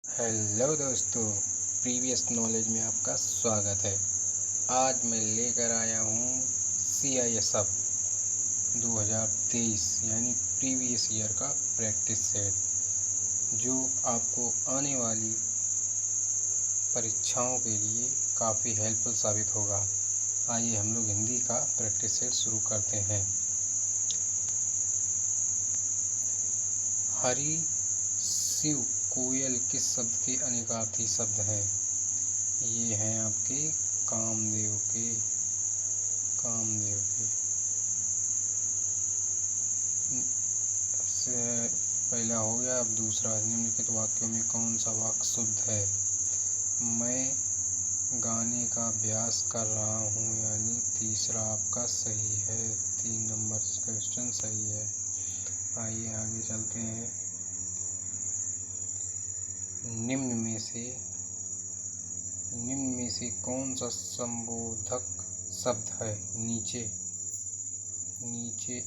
Hello दोस्तों, previous knowledge में आपका स्वागत है। आज मैं लेकर आया हूँ CISF 2023 यानी प्रीवियस ईयर का प्रैक्टिस सेट, जो आपको आने वाली परीक्षाओं के लिए काफ़ी हेल्पफुल साबित होगा। आइए हम लोग हिंदी का प्रैक्टिस सेट शुरू करते हैं। हरि, शिव, कोयल किस शब्द के अनेकार्थी शब्द हैं? ये हैं आपके कामदेव के। से पहला हो गया। अब दूसरा, निम्नलिखित वाक्यों में कौन सा वाक्य शुद्ध है? मैं गाने का अभ्यास कर रहा हूँ, यानी तीसरा आपका सही है। 3 नंबर क्वेश्चन सही है। आइए आगे चलते हैं। निम्न में से कौन सा संबोधक शब्द है? नीचे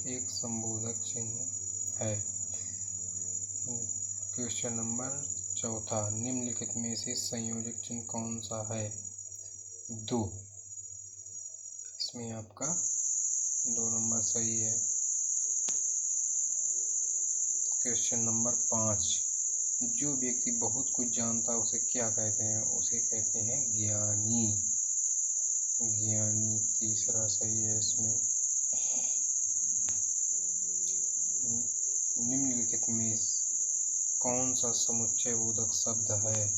एक संबोधक चिन्ह है। क्वेश्चन नंबर 4, निम्नलिखित में से संयोजक चिन्ह कौन सा है? 2। इसमें आपका 2 नंबर सही है। क्वेश्चन नंबर 5, जो व्यक्ति बहुत कुछ जानता है उसे क्या कहते हैं? उसे कहते हैं ज्ञानी। तीसरा सही है इसमें। निम्नलिखित में कौन सा समुच्चय बोधक शब्द है?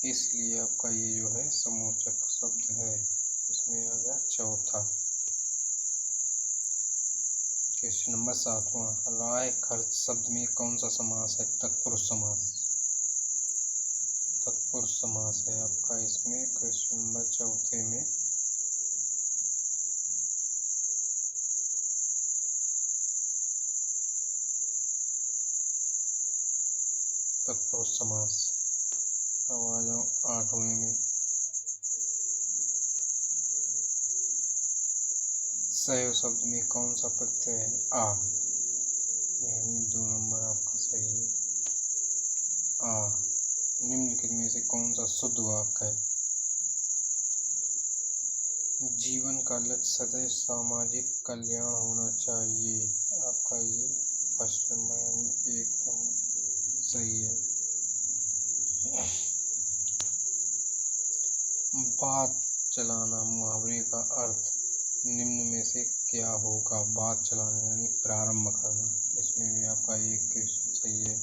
इसलिए आपका ये जो है समुच्चक शब्द है। इसमें आ गया 4था। क्वेश्चन नंबर 7वां, राय खर्च शब्द में कौन सा समास है? तत्पुरुष समास है आपका इसमें। क्वेश्चन नंबर 4 में तत्पुरुष समास। अब आ जाओ 8वें में। सैव शब्द में कौन सा प्रत्यय है? आ, यानी 2 नंबर आपका सही है। आ। निम्नलिखित में से कौन सा शुद्ध वाक्य है? जीवन का लक्ष्य सदैव सामाजिक कल्याण होना चाहिए। आपका ये फर्स्ट नंबर यानी 1 नंबर सही है। बात चलाना मुहावरे का अर्थ निम्न में से क्या होगा? बात चलाना यानी प्रारंभ करना। इसमें भी आपका एक क्वेश्चन सही है।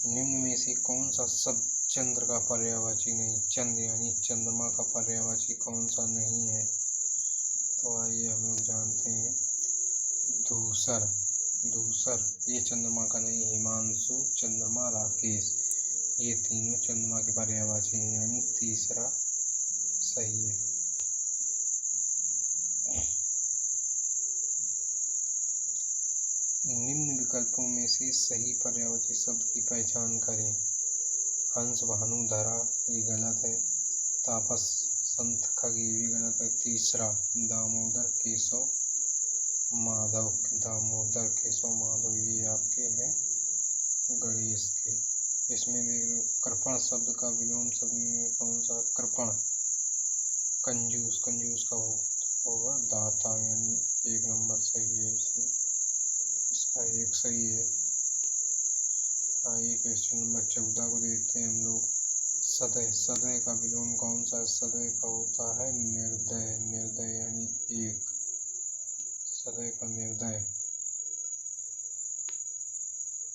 निम्न में से कौन सा शब्द चंद्र का पर्यायवाची नहीं? चंद्र यानी चंद्रमा का पर्यायवाची कौन सा नहीं है? तो आइए हम लोग जानते हैं। धूसर ये चंद्रमा का नहीं। हिमांशु, चंद्रमा, राकेश, ये तीनों चंद्रमा के पर्यायवाची हैं, यानी तीसरा सही है। निम्न विकल्पों में से सही पर्यायवाची शब्द की पहचान करें। हंस, भानु, धरा, ये गलत है। तापस, संत, खग, ये भी गलत है। तीसरा दामोदर, केशव, माधव, ये आपके हैं गणेश के। इसमें देख लो, कृपण शब्द का विलोम शब्द में कौन सा? कृपण, कंजूस का होगा दाता, यानी 1 नंबर सही है इसमें। इसका 1 सही है। आइए क्वेश्चन नंबर 14 को देखते हैं हम लोग। सदय का विलोम कौन सा? सदय का होता है निर्दय, यानी 1। सदय का निर्दय।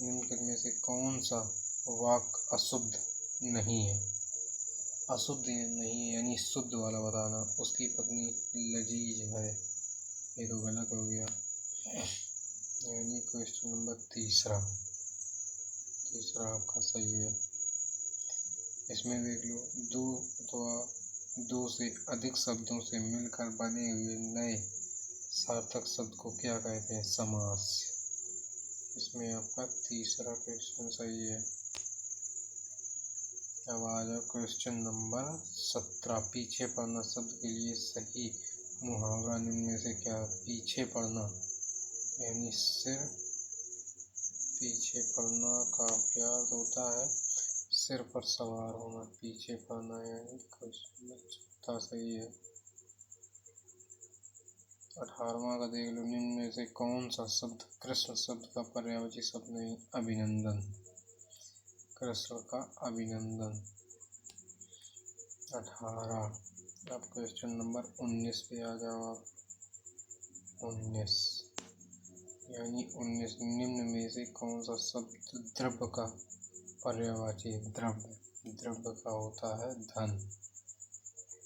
निम्नलिखित में से कौन सा वाक्य अशुद्ध नहीं है? अशुद्ध नहीं है यानी शुद्ध वाला बताना। उसकी पत्नी लजीज है, ये तो गलत हो गया, यानी क्वेश्चन नंबर तीसरा आपका सही है। इसमें देख लो, दो अथवा 2 से अधिक शब्दों से मिलकर बने हुए नए सार्थक शब्द को क्या कहते हैं? समास। इसमें आपका तीसरा क्वेश्चन सही है। अब आ जाओ क्वेश्चन नंबर 17, पीछे पड़ना शब्द के लिए सही मुहावरा निम्न में से क्या? पीछे पड़ना यानी सिर पीछे पड़ना का क्या अर्थ होता है? सिर पर सवार होना, पीछे पड़ना, यानी चौथा सही है। 18वां का देख लो, निम्न में से कौन सा शब्द कृष्ण शब्द का पर्यायवाची शब्द नहीं? अभिनंदन, कृष्ण का अभिनंदन। 18। अब क्वेश्चन नंबर 19 पे आ जाओ आप। 19 यानी 19, निम्न में से कौन सा शब्द द्रव्य का पर्यायवाची है? द्रव्य का होता है धन।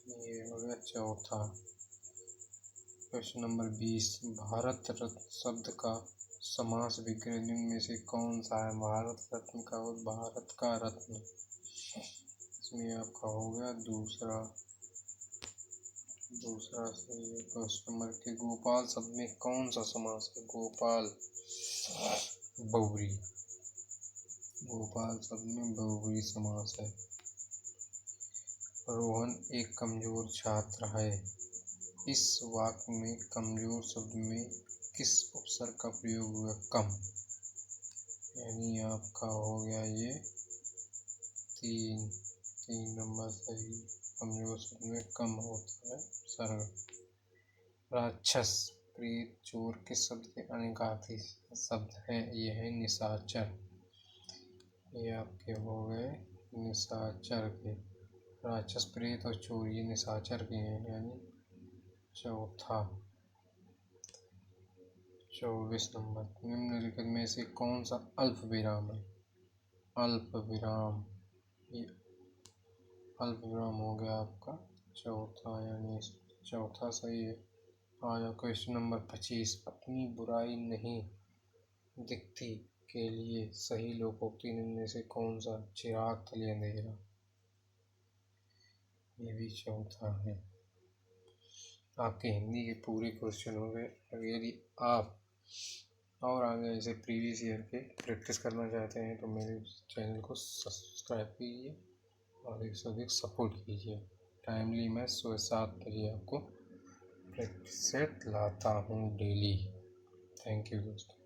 ये हो गया चौथा। क्वेश्चन नंबर 20, भारत रत्न शब्द का समास विग्रह निम्न में से कौन सा है? भारत रत्न का और भारत का रत्न, इसमें आपका हो गया दूसरा सही है। क्वेश्चन नंबर के गोपाल शब्द में कौन सा समास है? गोपाल बहुव्रीहि, गोपाल शब्द में बहुव्रीहि समास है। रोहन एक कमजोर छात्र है। इस वाक्य में कमजोर शब्द में किस उपसर्ग का प्रयोग हुआ? कम, यानी आपका हो गया ये 3 नंबर सही। कमजोर शब्द में कम होता है सर्ग। राक्षस, प्रेत, चोर किस शब्द के अनिकार्थी शब्द हैं? ये है निशाचर। ये आपके हो गए निशाचर के। राक्षस, प्रेत और चोर ये निशाचर के हैं, यानी चौथा। 24 नंबर, निम्नलिखित में से कौन सा अल्प विराम है? अल्प विराम, ये अल्प विराम हो गया आपका चौथा, यानी चौथा सही है। आया क्वेश्चन नंबर 25, अपनी बुराई नहीं दिखती के लिए सही लोकोक्ति निम्न में से कौन सा? चिराग तले अंधेरा, ये भी चौथा है। आपके हिंदी के पूरे क्वेश्चन हो गए। अगर यदि आप और आगे ऐसे प्रीवियस ईयर के प्रैक्टिस करना चाहते हैं तो मेरे चैनल को सब्सक्राइब कीजिए और अधिक से अधिक सपोर्ट कीजिए। टाइमली मैं सुबह 7 बजे आपको प्रैक्टिस सेट लाता हूँ डेली। थैंक यू दोस्तों।